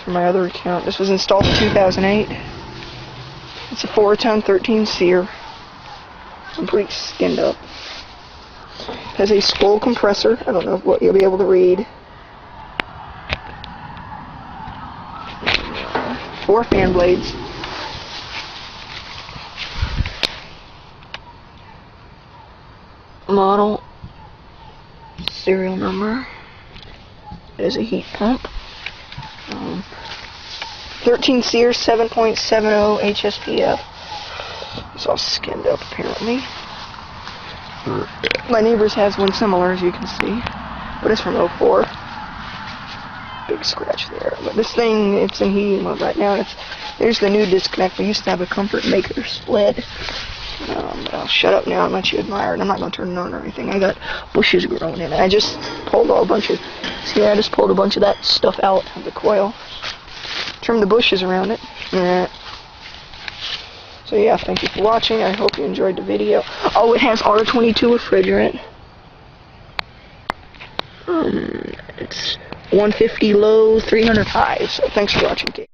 from my other account. This was installed in 2008. It's a 4-ton 13 seer. Complete skinned up. Has a spool compressor. I don't know what you'll be able to read. 4 fan blades. Model. Serial number. There's a heat pump. 13 seer, 7.70 HSPF. It's all skinned up apparently. My neighbor's has one similar, as you can see, but it's from 04. Big scratch there. But this thing, it's in heating mode right now. There's the new disconnect. We used to have a Comfort Maker split. I'll shut up now and let you admire it. I'm not going to turn it on or anything. I got bushes growing in it. I just pulled a bunch of that stuff out of the coil. Trimmed the bushes around it. So yeah, thank you for watching. I hope you enjoyed the video. Oh, it has R22 refrigerant. It's 150 low, 300 high. So thanks for watching.